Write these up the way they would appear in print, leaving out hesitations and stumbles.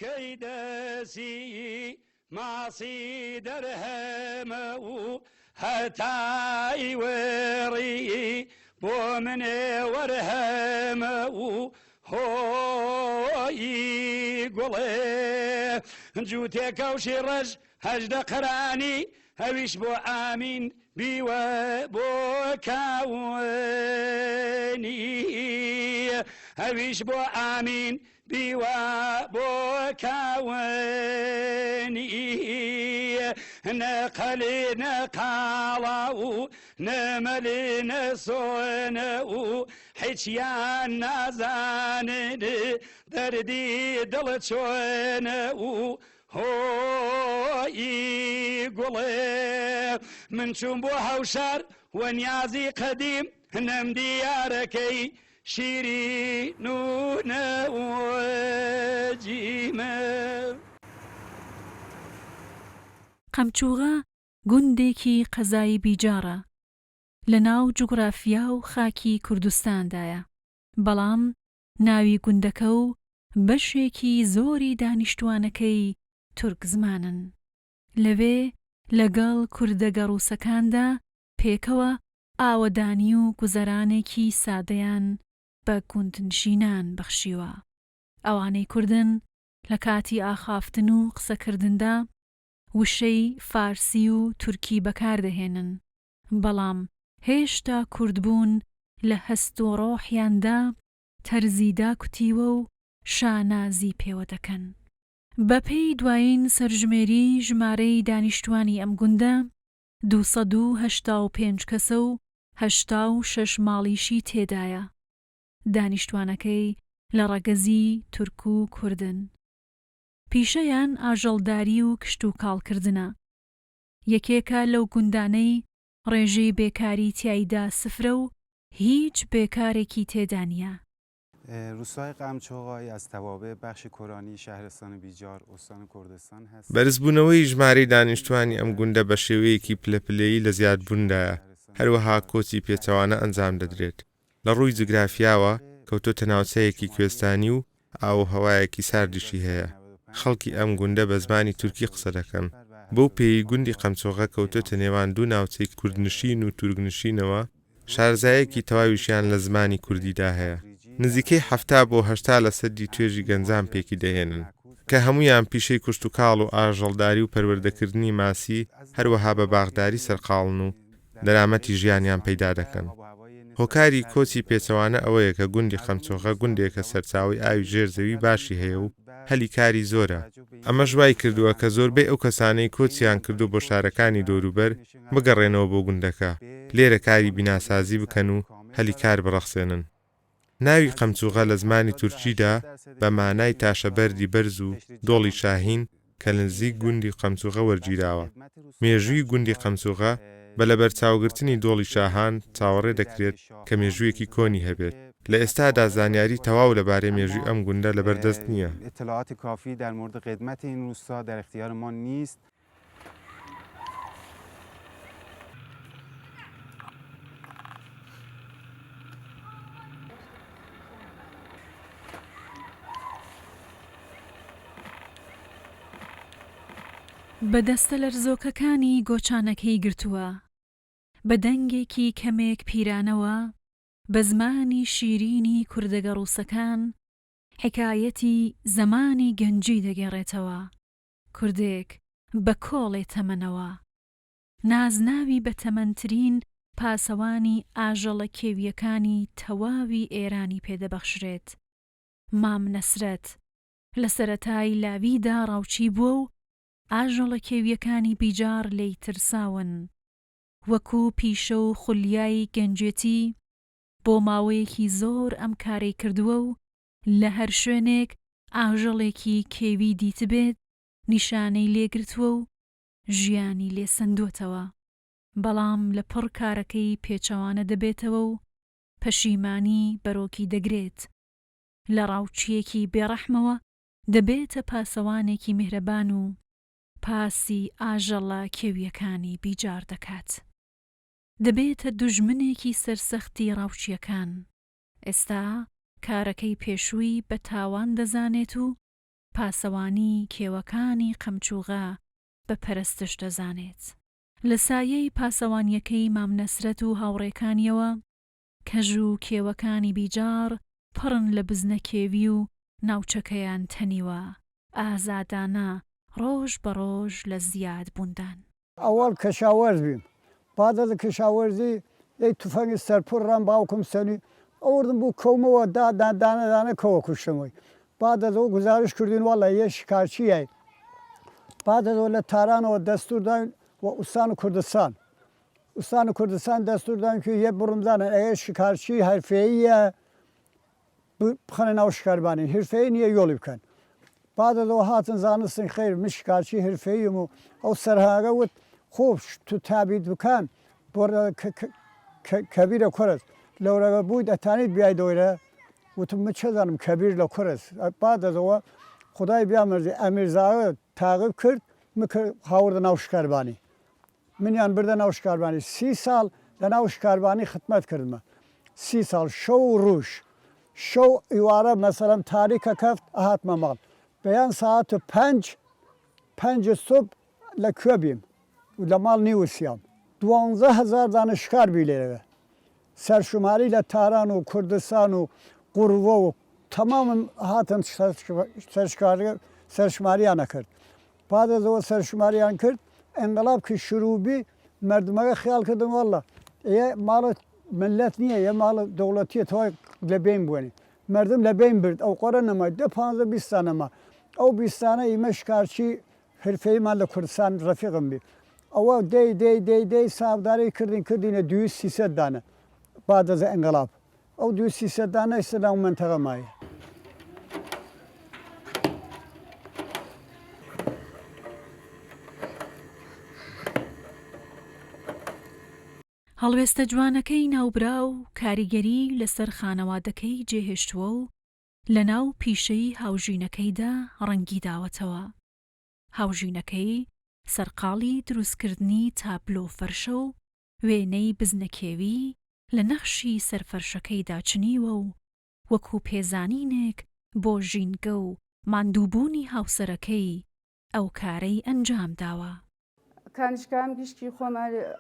کەی دەسی ماسی دەرهەمە و هەتای وێڕی بۆ منێ وەرهەمە و هۆی گوڵێ جووتێکەوشی ڕەش هەژدە قەرانی هەویش بۆ ئامین بیوە بۆ کاوەنی هەویش بۆ ئامین بیوە بۆ کاوەنی نەقەلی نەقاڵا و نەمەلی نەسۆنە و هیچیان نازانن دەردی دڵ چۆنە و هۆی گوڵێ من چوون بۆ هەوشار وەنیازی قەدیم نەم دیارەکەی شیرین و نەوەجیمە. قەمچووغە گوندێکی قەزایی بیجارە لە ناو جوگرافیا و خاکی کوردستاندایە، بەڵام ناوی گوندەکە و بەشێکی زۆری دانیشتوانەکەی تورک زمانن. لەوێ لەگەڵ کوردە گەڕووسەکاندا پێکەوە ئاوەدانی و گوزەرانێکی سادەیان بە گوندنشینان بەخشیوە. ئەوانەی کوردن لە کاتی ئاخافتن و قسەکردندا وشەی فارسی و تورکی بەکاردەهێنن، بەڵام هێشتا کوردبوون لە هەست و ڕۆحیاندا تەرزیدا کوتیوە و شانازی پێوە دەکەن. بەپێی دوایین سەرژمێری ژمارەی دانیشتوانی ئەم گوندە 285 کەسە و 86 ماڵیشی تێدایە. دانیشتوانەکەی لە ڕەگەزی تورک و کوردن. پیشەیان ئاژەڵداری و کشت و کاڵکردنە. یەکێکە لەو گوندانەی ڕێژەی بێکاری تیایدا سفرە و هیچ بێکارێکی تێدا نییە. روستای قەمچووغە از توابع بخش کۆرانی شهرستان بیجار استان کوردستان هست. بەرزبوونەوەی ژمارەی دانیشتوانی ئەم گوندە بە شێوەیەکی پلەپلەیی لە زیادبووندایە، هەروەها کۆچی پێچەوانە ئەنجام دەدرێت. لە ڕووی جوگرافیاوە کەوتۆتە ناوچەیەکی کوێستانی و ئاوهەوایەکی ساردیشی هەیە. خەڵکی ئەم گوندە بە زمانی تورکی قسە دەکەن. بەو پێی گوندی قەمچووغە کەوتۆتە نێوان دوو ناوچەی کوردنشین و تورکنشینەوە، شارزایەکی تەواویشیان لە زمانی کوردیدا هەیە. نزیکەی 70 بۆ 80 لە سەدی توێژی گەنجان پێکی دەهێنن کە هەمویان پیشەی کوشت و کاڵ و ئاژەڵداری و پەروەردەکردنی ماسی هەروەها بە باغداری سەرقاڵن و دەرامەتی ژیانیان پەیدا دەکەن. هۆکاری کۆچی پێچەوانە ئەوەیە کە گوندی قەمچووغە گوندێکە سەرچاوی ئاوی ژێرزەوی باشی هەیە و هەلی کاری زۆرە. ئەمە ژوای کردووە کە زۆربەی ئەو کەسانەی کۆچیان کردو بۆ شارەکانی دەوروبەر بگەڕێنەوە بۆ گوندەکە، لێرە کاری بیناسازی بکەن و هەلی کار بڕەخسێنن. ناوی قەمچووغە لە زمانی تورکیدا بە مانای تاشەبەردی بەرز و دۆڵی شاهین کە لە نزیک گوندی قەمچووغە وەرگیراوە. مێژووی گوندی قەمچووغە بە لەبەرچاوگرتنی دۆڵی شاهان چاوەڕێ دەکرێت کە مێژوویەکی کۆنی هەبێت. لە ئێستادا زانیاری تەواو لەبارەی مێژووی ئەم گوندە لەبەردەست نییە. اطلاعات کافی در مورد قدمت این روستا در اختیار ما نیست. بەدەستە لەرزۆکەکانی گۆچانەکەی گرتووە، بە دەنگێکی کەمێک پیرانەوە، بە زمانی شیرینی کوردەگە ڕووسەکان حکایەتی زەمانی گەنجی دەگێڕێتەوە. کوردێک بە کۆڵێ تەمەنەوە، نازناوی بە تەمەنترین پاسەوانی ئاژەڵە کێویەکانی تەواوی ئێرانی پێدەبەخشرێت. مام نەسرەت لە سەرەتای لاویدا ڕاوچی بووە و ئاژەڵە کێویەکانی بیجار لێی ترساون، وەکو پیشە و خولیای گەنجێتی بۆ ماوەیەکی زۆر ئەم کارەی کردووە و لە هەر شوێنێک ئاژەڵێکی کێوی دیتبێت نیشانەی لێگرتووە و ژیانی لێ سندووەتەوە. بەڵام لە پڕ کارەکەی پێچەوانە دەبێتەوە و پەشیمانی بەرۆکی دەگرێت. لە ڕاوچیەکی بێڕەحمەوە دەبێتە پاسەوانێکی میهرەبان و پاسی ئاژەڵە کێویەکانی بیجار دەکات. دەبێتە دوژمنێکی سەرسەختی ڕاوچیەکان. ئێستا کارەکەی پێشووی بە تاوان دەزانێت و پاسەوانی کێوەکانی قەمچووغە بە پەرستش دەزانێت. لە سایەی پاسەوانیەکەی مامنەسرەت و هاوڕێکانیەوە کەژ و کێوەکانی بیجار پڕن لە بزنە کێوی و ناوچەکەیان تەنیوە ئازادانە ڕۆژ بە ڕۆژ لە زیاد بوندان. ئەوەڵ کەشاوەرز بیم بعد لە کەشاوەرزی یەک توفەنگی سەرپڕ ڕام باوکم سەنی ئەوردم بوو کەومەوە دانەدانە کەوە کوشتمەوەی بعد ئەوە گزارش کردین وەڵا یە شکارچیە بعد ئەوە لە تارانەوە دەستور داین و ئوستان کوردستان دەستور داین کە یە بڕمدانە ئەگەر شکارچی هەرفەییە بخەنە ناو شکاربانی هەرفەیی نییە یۆڵی بکەن بعد ئەوە هاتن زانستن خیر من شکارچی هەرفەییم و ئەو سەرهاگە وت خۆش تو تابیت بکەن بۆ کەبیرە کورس لەورەگە بووی دەتانیت بیای دۆیرە وتم من چه زانم کەبیر لە کورس بعد ئەوە خدای بیامەرزی ئەمیرزاوە تاقیب کرد هاوردە ناو شکاربانی منیان بردە ناو شکاربانی 30 ساڵ لە ناو شکاربانی خدمەت کردمە 30 ساڵ شەو و ڕوش شەو ئیوارە مەسەلەن تاریکە کەفت ئەهاتمە ماڵ بەیان ساعت 5 سوب لەکوێ بیم و لە ماڵ نیوسیام 12,000 دانە شکار بی لێرەوە سەرشماری لە تاران و کوردستان و قوڕوە و تەمامن هاتن سەرشماریان نەکرد بعد ئەوە سەرشماریان کرد ئەنقلاب کە شروعبی مردمەکە خیال کردن وەڵا ماڵە ملت نییە یە ماڵە دەوڵەتیە تەوای لە بین بوونی مردم لە بین برد ئەو قۆرە نەما 15-20 نەما ئەو 20 ئیمە شکارچی هەرفەیمان لە کوردستان ڕەفیقم بی ئەوە دەی سابداری کردینە 200-300 دانە بعد از انقلاب ئەو 200-300 دانە ئێستا ناو منتەقە مایە. هەڵوێستە جوانەکەی ناوبراو کاریگەری لەسەر خانەوادەکەی جێهێشتووە و لە ناو پیشەی هاوژینەکەیدا ڕەنگی داوەتەوە. هاوژینەکەی سەرقاڵی دروستکردنی تابلۆ فەرشە و وێنەی بزنەکێوی لە نەخشی سەرفەرشەکەیدا چنیوە و وەکو پێزانینێک بۆ ژینگە و ماندووبوونی هاوسەرەکەی ئەو کارەی ئەنجام داوە. کانشکام گشتی خۆم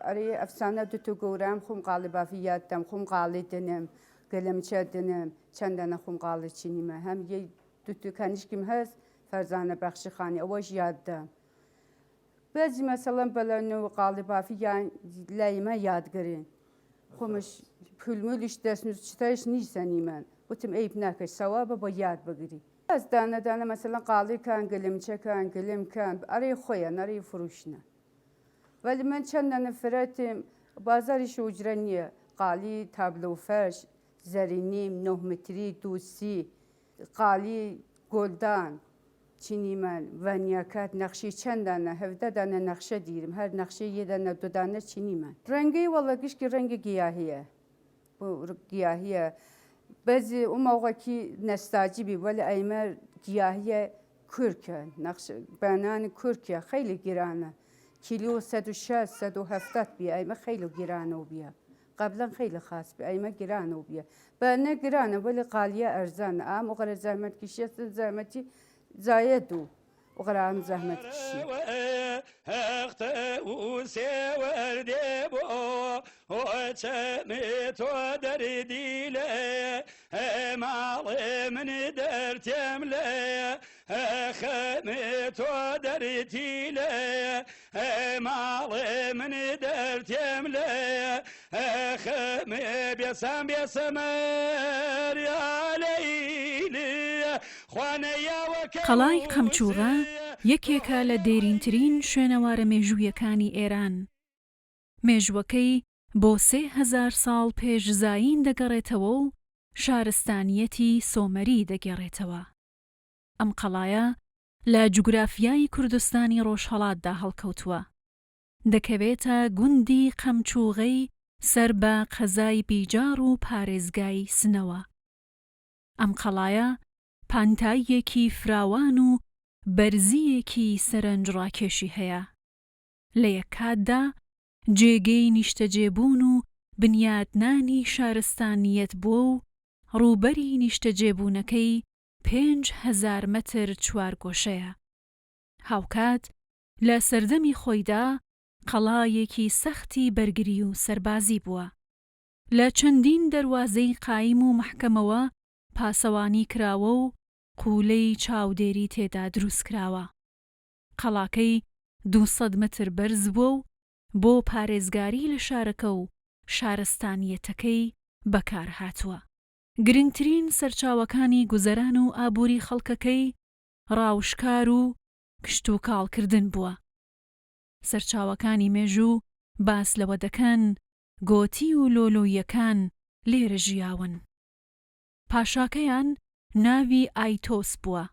ئەرێ ئەفسانە دوتو گەورام خۆم قاڵی بافی یاددەم خۆم قاڵی دنم گەلەمچە دنم چەندەنە خۆم قاڵی چینیمە هەم یەی دوتو کانیشکیم هەست فەرزانە بەخشی خانی ئەوەش یاددەم بەزی مەسەڵەن بەلەنەوە قاڵی بافی لایمە یادگرین خۆمش پولمولیش دەستنووس چتەش نیسەنی من وتم ئەیب ناکەی سەوابە بۆ یاد بگری ئەس دانەدانە مەسەڵەن قاڵیکان گەلمچەکان گەلمکان ئەرێ خۆیان ئەرێ فروشنە ولی من چەندە نەفرەتم بازاریش ئوجرە نییە قاڵی تابلۆ فەرش زەرینیم 9 متری دووسی قاڵی گۆلدان چینی من ڤەنیەکات نەخشی چەندانە 17 دانە نەخشە دیرم هەر نەخشەی یەدانە دودانە چینی من ڕەنگەی وەڵە گشتی ڕەنگی گیاهیە گیاهیە بەزی ئومەوغەکی نەستاجیبی وەلی ئەیمە گیاهیە کورکە بەنانی کورکە خەیلی گیرانە کیلو 160-170 بی ئەیمە خەیلی گیرانە و بیە قبلا خیلی خاص بی ئەیمە گیرانە و بیە بەنە گرانە وەلی قالیە ئەرزانە ئام وەقەرە زەحمەت کشیە زەحمەتی زايد وغرام زحمة الشيء وشميت ودردي لي مالي من درت يملي خميت ودردي لي مالي من درت يملي خمي بيسمر يا ليلي قەڵای قەمچووغە یەکێکە لە دێرینترین شوێنەوارە مێژوویەکانی ئێران. مێژووەکەی بۆ 3000 ساڵ پێش زاین دەگەڕێتەوە و شارستانیەتی سۆمەری دەگەڕێتەوە. ئەم قەڵایە لە جوگرافیای کوردستانی ڕۆژهەڵاتدا هەڵکەوتووە. دەکەوێتە گوندی قەمچووغەی سەر بە قەزای بیجار و پارێزگای سنەوە. ئەم قەڵایە پانتاییەکی فراوان و بەرزیەکی سەرنجڕاکێشی هەیە. لە یەک کاتدا جێگەی نیشتەجێبوون و بنیادنانی شارستانیەت بووە و ڕووبەری نیشتەجێبوونەکەی 5,000 مەتر چوارگۆشەیە. هاوکات لە سەردەمی خۆیدا قەڵایەکی سەختی بەرگری و سەربازی بووە. لە چەندین دەروازەی قایم و محکەمەوە پاسەوانی کراوە و قوولەی چاودێری تێدا دروست کراوە. قەڵاکەی 200 متر بەرز بووە و بۆ پارێزگاری لە شارەکە و شارستانیەتەکەی بەکار هاتووە. گرنگترین سەرچاوەکانی گوزەران و ئابووری خەڵکەکەی ڕاوشکار و کشت و کاڵکردن بووە. سەرچاوەکانی مێژوو باس لەوە دەکەن گۆتی و لۆلۆیەکان لێرە ژیاون. پاشاکەیان ناوی ئایتۆس بووە.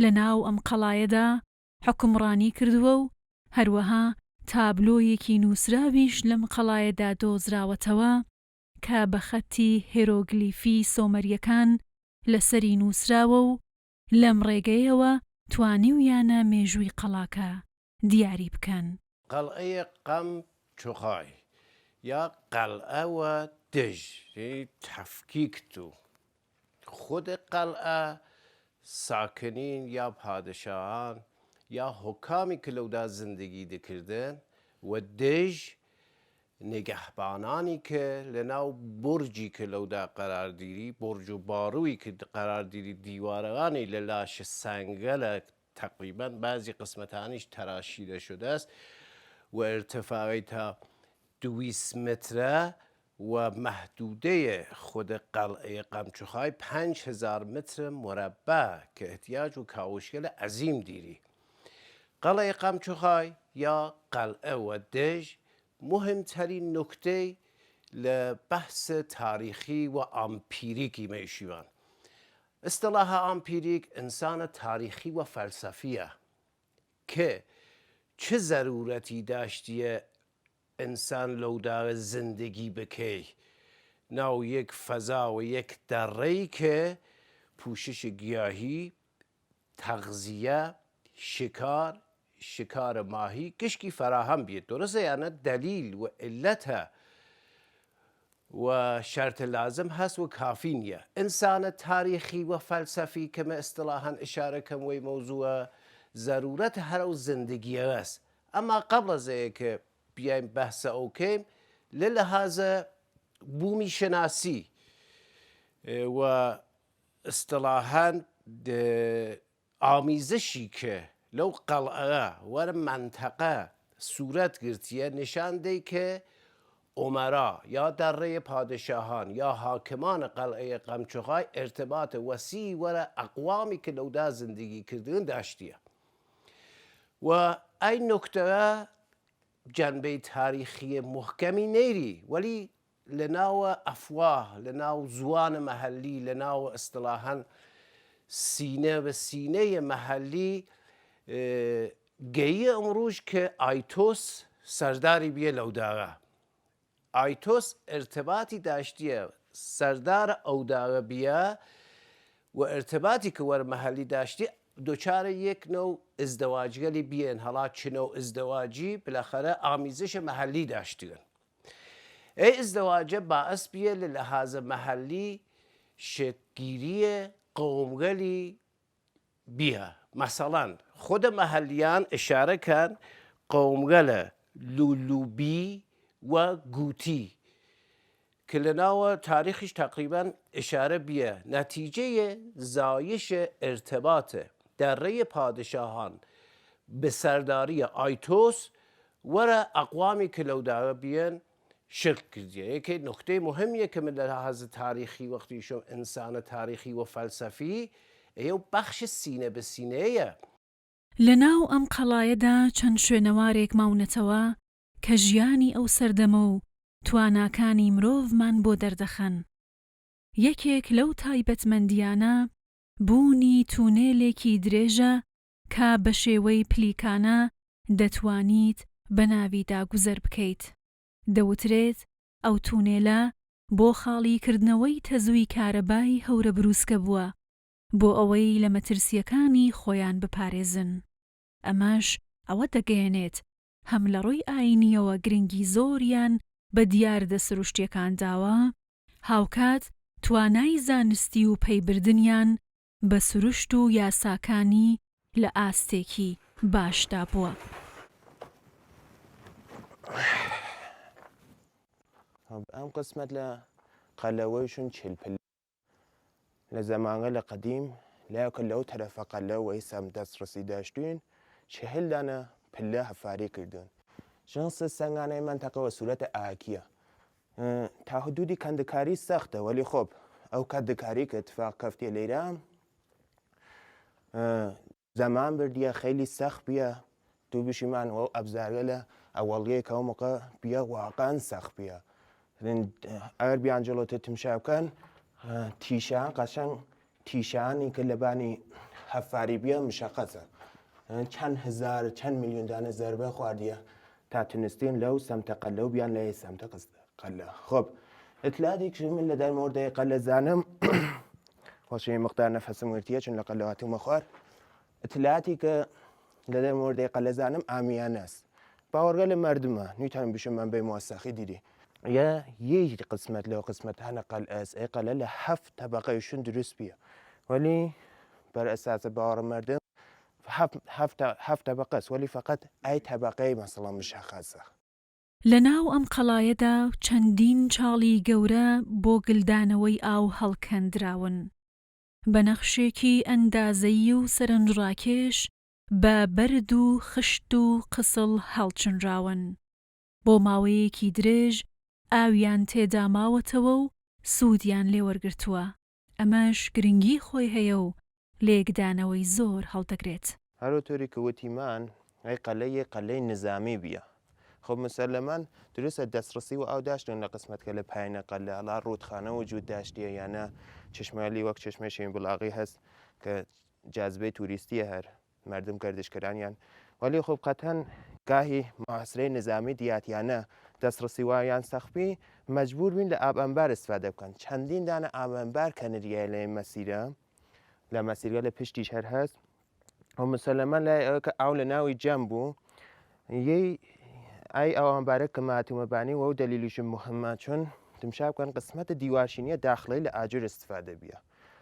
لە ناو ئەم قەڵایەدا حکومڕانی کردووە و هەروەها تابلۆیەکی نووسراویش لەم قەڵایەدا دۆزراوەتەوە کە بە خەتی هێرۆگلیفی سۆمەریەکان لەسەری نووسراوە و لەم ڕێگەیەوە توانیویانە مێژووی قەڵاکە دیاری بکەن. قەڵعەیە قەمچووغە یا قەڵعەوە دژ تەفکیک و خود قەڵعە ساکنین یا پادشاهان یا حکامی کە لەودا زندگی دەکردن و دژ نگهبانانی کە لەناو بورجی کە لەودا قەراردیری بورج و باڕووی کە قەراردیری دیوارەکانی لە لاشە سەنگەلە تقریبا بعضی قسمەتانیش تەراشیدە شده است و ارتفاعی تا 200 متره و محدوده خود قلعه قەمچووغە 5000 متر مربع که احتیاج و کاوشگل عظیم دیری. قلعه قەمچووغە یا قلعه و دژ مهمترین نکته لبحث تاریخی و امپیریکی میشوند. اصطلاح امپیریک انسان تاریخی و فلسفیه که چه ضرورتی داشتیه انسان لودار زندگی بکی ناو یک فضا و یک دره‌ای که پوشش گیاهی، تغذیه، شکار ماهی گشکی فراهم بیاد. درسته یعنی دلیل و علت و شرط لازم هست و کافی نیه. انسان تاریخی و فلسفی که من اصطلاحاً اشاره کم وی موضوع ضرورت هر زندگی است. اما قبل از اینکه بیایم بحث اوکیم للحاظ بومی شناسی و اصطلاحاً آمیزشی که لو قلعه و منطقه صورت گرتیه نشان ده که امرا یا دره پادشاهان یا حاکمان قلعه قەمچووغە ارتباط وسیع و اقوامی که لودا زندگی کردن داشتیه و این نکته جنبه تاریخی محکمی نیری ولی لناو افواه لناو زوان محلی لناو اصطلاحاً سینه و سینه محلی گیه امروز که آیتوس سرداری بیه لوداغه آیتوس ارتباطی داشتیه سردار اوداغه بیه و ارتباطی که ور محلی داشتی دوچار یک نوع ازدواجگلی بیین حالا چه نوع ازدواجی بالاخره آمیزش محلی داشتیگن ای ازدواجه باعث بیه للحاظ محلی شکلگیری قومگلی بیه مثلا خود محلیان اشاره کن قومگل لولوبی و گوتی که لناو تاریخش تقریبا اشاره بیه نتیجه زایش ارتباط دره پادشاهان به سرداری آیتوس و اقوامی که لوداغه بیان شکل کردیه. یکی نکته مهمیه که من لحاظ تاریخی وقتی شما انسان تاریخی و فلسفی ایو بخش سینه به سینه ایه. لەناو ئەم قەڵایەدا چەند شوێنەوارێک ماونەتەوە کە ژیانی ئەو سەردەمە و تواناکانی مرۆڤمان بۆ دەردەخەن. یەکێک لەو تایبەتمەندیانە بوونی تونێلێکی درێژە کە بە شێوەی پلیکانە دەتوانیت بە ناویدا گوزەر بکەیت. دەوترێت ئەو تونێلە بۆ خاڵیکردنەوەی تەزووی کارەبای هەورە بروسکە بووە بۆ ئەوەی لە مەترسیەکانی خۆیان بپارێزن. ئەمەش ئەوە دەگەیەنێت هەم لە ڕووی ئاینیەوە گرنگی زۆریان بە دیاردە سروشتیەکان داوە هاوکات توانای زانستی و پەیبردنیان بە سروشت و یاساکانی لە ئاستێکی باشدا بووە. ئەم قسمەت لە قەلەوەیشون چلپل لە زەمانە لە قەدیم لایەکە لەو تەرەفە قەلەوەی سەم دەستڕسی داشتوین 40 دانە پلە هەفاری کردوون. ژنس سەنگانەی منتەقەوە سوورەتە ئاکیە. تا حدودی کەندەکاری سەختە وەلی خۆب ئەو کەندەکاری کە اتفاق کەفتیە لێرە زەمان بردیە خەیلی سەخت بیە دوو بشیمان وە ئەبزارگە لە ئەوەڵیەکەوە موقع بیە واقعاً سەخت بیە. ئەگەر بیانجەڵۆتە تمشا بکەن تیشان قەشەنگ تیشانی کە لەبانی هەفاری بیە مشەقەتە. چەند هزار چەند میلیۆن دانە زەربە خواردیە تا تونستین لەو سەمتە قەلە و بیان لە سەمتە قەلە. خۆب ئتلادێکی من لە دەرمۆردەی قەلە زانم خۆشەوی مقدار نەفەسم وردیە چون لە قەلەواتومە خوار ئتلاتی کە لە دەرمۆردەی قەلە زانم ئامیانە است. باوەڕگە لە مردمە نیتان بشم من بێ موەسەخی دیری. یەک قسمەت لەو قسمەت هەنە ئەی قەلە لە 7 تەبەقەیشون دروست بیە وەلی بەرئەساسە باوەڕە مردم 7 تەبەقەس وەلی فەقەت ئەی تەبەقەی مەسەڵەن مشەخەسە. لە ناو ئەم قەڵایەدا چەندین چاڵی گەورە بۆ گلدانەوەی ئاو هەڵکەندراون بە نەخشێکی ئەندازەیی و سەرنجڕاکێش بە بەرد و خشت و قسڵ هەڵچنراون. بۆ ماوەیەکی درێژ ئاویان تێدا ماوەتەوە و سوودیان لێوەرگرتووە. ئەمەش گرنگی خۆی هەیە و لێکدانەوەی زۆر هەڵدەگرێت. هەروتۆری کە وتیمان ئەی قەلەیە قەلەی نظامی بیە. خۆ مسلمان دروستە دەستڕسی و ئاو داشتن لە قسمەت کە لە پایینە قەلە ئەڵا ڕوودخانە وجود داشتیە یانە چشمەلی وەک چشمەشین بڵاغی هەست کە جازبەی توریستیە هەر مردم گەردشکەرانیان وەلی خۆ قەتەن گاهی ماحسرەی نظامی دیاتیانە دەستڕسی وایان سەخپی مەجبور بین لە ئاب ئەمبار استفادە بکەن. چەندین دانە ئاب ئەمبار کەنریە لە مەسیرە لە مەسیرگە لە پشتیش هەر هەست و مسلمان لای ئەوە کە ئاو لە ناوی جەم بوو ئای ئەو ئەمبارە کە ماتومەبانی وە و دەلیلیشم مهمە چون تمشا بکەن قسمەتە دیوارشینیە داخڵی لە ئاجر استفادە بیە.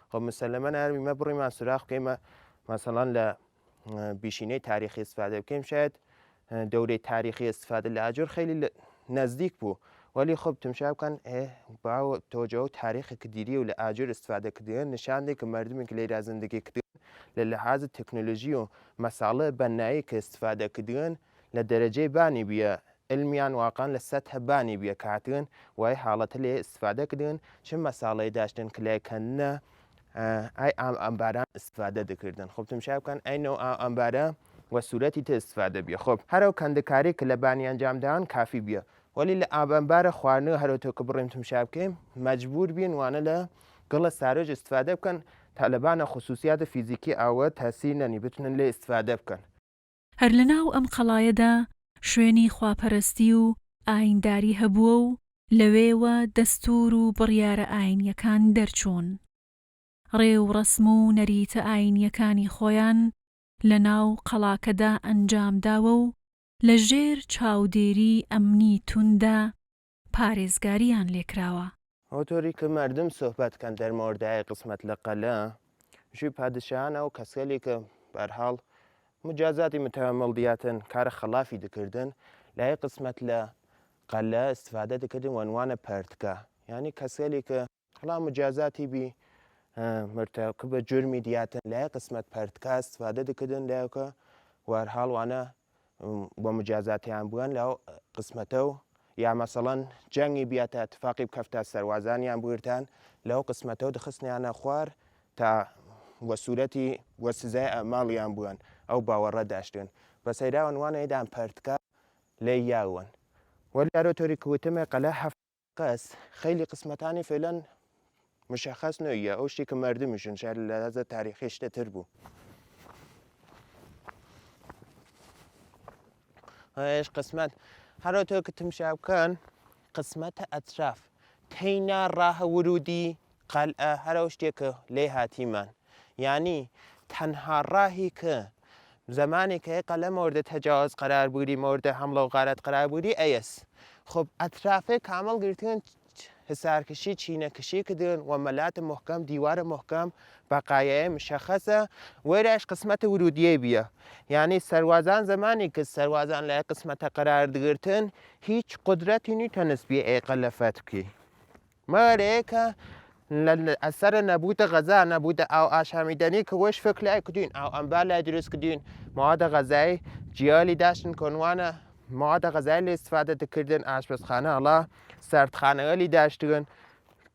خۆ مسلمان ئەرمیمە بڕیمان سوراخ بکەیمە مەسەڵەن لە بیشینەی تاریخی استفادە بکەیم شاید دەورەی تاریخی استفادە لە ئاجر خیلی نزدیک بوو وەلی خۆب تمشا بکەن باوە تۆجە و تاریخی کە دیری و لە ئاجر استفادە کردن نیشاندێک کە مردمێک لێرا زندگی کردن لە لەحاز تەکنۆلۆژی و مەساڵە بەنایی کە استفادە کردن لە دەرەجەی بانی بیە علمیان واقعاً لە سەتە بانی بیە کاتن وای حاڵەتە لێ استفادە کردن چ مەساڵەی داشتن کلایکەنە ئای ئەمباران استفادە دەکردن. خۆب تمشا بکەن ئەینەوە ئەمبارە وە سوورەتی تە استفادە بیە. خۆب هەرو کەندەکاری کە لە بانی ئەنجامدان کافی بیە وەلی لە ئابەمبارە خواردنەوە هەرۆتۆ کە بڕیم تمشا بکەیم مەجبور بین وانە لە گڵە سارۆژ استفادە بکەن تا لەبانە خصوصیاتە فیزیکی ئاوە تاسیر نەنی بتونن لێ استفادە بکەن. هەر لەناو ئەم قەڵایەدا شوێنی خواپەرستی و ئاینداری هەبووە و لەوێوە دەستور و بڕیارە ئاینیەکان دەرچوون. ڕێو ڕەسم و نەریتە ئاینیەکانی خۆیان لە ناو قەڵاکەدا ئەنجامداوە و لە ژێر چاودێری ئەمنی توندا پارێزگاریان لێکراوە. ئۆتۆری کە مردم سۆحبەتکەن دەرمۆردای قسمەت لە قەلە ژووی پادشانە و کەسێلی کە بەرحاڵ مجازاتی متەمەڵ دیاتن کارە خەلافی دەکردن لای قسمەت لە قەلە استفادە دەکردن وەنوانە پەرتکە یعنی کەسێلی کە خڵا مجازاتی بی مرتکب بە جرمی دیاتن لای قسمەت پەرتکە استفادە دەکردن لایەکە وەرحاڵ وانە بۆ مجازاتیان بووەن لەو قسمەتە و یا مەسەڵەن جەنگی بیاتە اتفاقی بکەفتە سەروازانیان بگرتان لەو قسمەتە و دخستنیانە خوار تا وە سوورەتی وە سزای ئەماڵیان بووەن ئەو باوەڕە داشتن بە سەیراوە وانەیەدان پەرتکە لێ یاون وەلی ئەرۆتۆری کەوتمە قەلە هەفت قەس خەیلی قسمەتانی فێلەن مشەخەس نویە ئەو شتی کە مردمیشن شار لە لەزە تاریخی شتەتر بوو. هەیەش قسمەت هەروتۆ کە تمشا بکەن قسمەتە ئەتراف تەینا ڕاهە ورودی قەلعە هەرە شتێکە لێ هاتیمان یعنی تەنها ڕاهی کە زمانێک هەیە قەلە مۆردە تەجاوز قەرار بووری مۆردە هەمڵە و غارەت قەرار بووری ئەیەس خۆب ئەترافێ کامەڵ گرتن حسارکشی چینەکشی کردن و مەلاتە محکەم دیوارە محکەم بەقایەیە مشەخەسە وێرەش قسمەتە ورودیە بیە یعنی سەروازان زمانی کە سەروازان لای قسمەتە قەرار دەگرتن هیچ قدرەتی نیتوانست بێ ئێقە لە فەت بکەی مەرەیەکە ئەسەر نەبووتە غەزا نەبووتە ئاو ئاشامیدنی کە وەش فکر لای کردوین ئاو ئەمبا لای دروست کردوین موادە غەزایی جیالی داشتن کۆنوانە موادە غەزایی لێ استفادە دەکردن ئاشپەزخانە هەڵا سەردخانەوەلی داشتن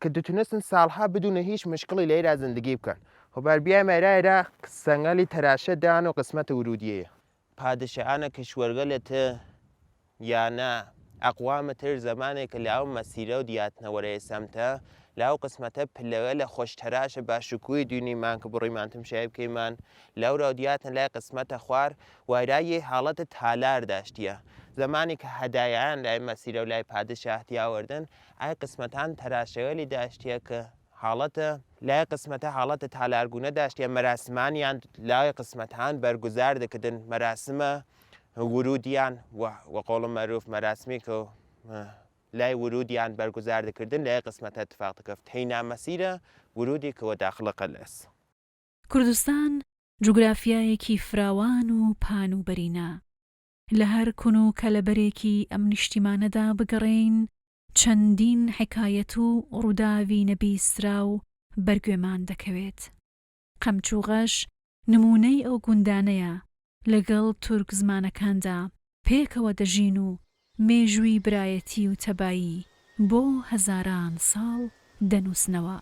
کە دەتونستن ساڵها بدونە هیچ مشکڵی لێرا زندگی بکەن خۆ بەربیای مێرایرا سەنگەلی تەراشە دان و قسمەتە ورودیەیە پادشایانە کشوەرگەلێتە یانە ئەقوامەتر زمانێکە لە ئەو مەسیرە و دیاتنەوەرەیە سەمتە لاو قسمەتە پلەوە لە خۆشتەراشە باشوکوی دونیمان کە بڕیمان تمشای بکەیمان لەو ڕاودیاتن لای قسمەتە خوار وایرایە حاڵەتە تالار داشتیە زمانی کە هەدایان لای مەسیرە و لای پادشاهتی ئاوردن ئای قسمەتان تەراشەوەلی داشتیە کە حاڵەتە لای قسمەتە حاڵەتە تالارگونە داشتیە مەراسمانیان لای قسمەتان بەرگوزار دەکردن مەراسمە ورودیان و قۆڵ مەروف مەراسمی کە لای ورودیان بەرگوزار دەکردن لای قسمەتە اتفاق دەکەفت هەینا مەسیرە ورودی کەوە داخڵە قەلەس کوردستان جوگرافیایەکی فراوان و پان و بەرینە لە هەر کون و کەلەبەرێکی ئەم نیشتیمانەدا بگەڕێین چەندین حکایەت و ڕووداوی نەبیسترا و بەرگوێمان دەکەوێت قەمچووغەش نمونەی ئەو گوندانەیە لەگەڵ تورک زمانەکاندا پێکەوە دەژین و مێژووی برایەتی و تەبایی بۆ هەزاران ساڵ دەنووسنەوە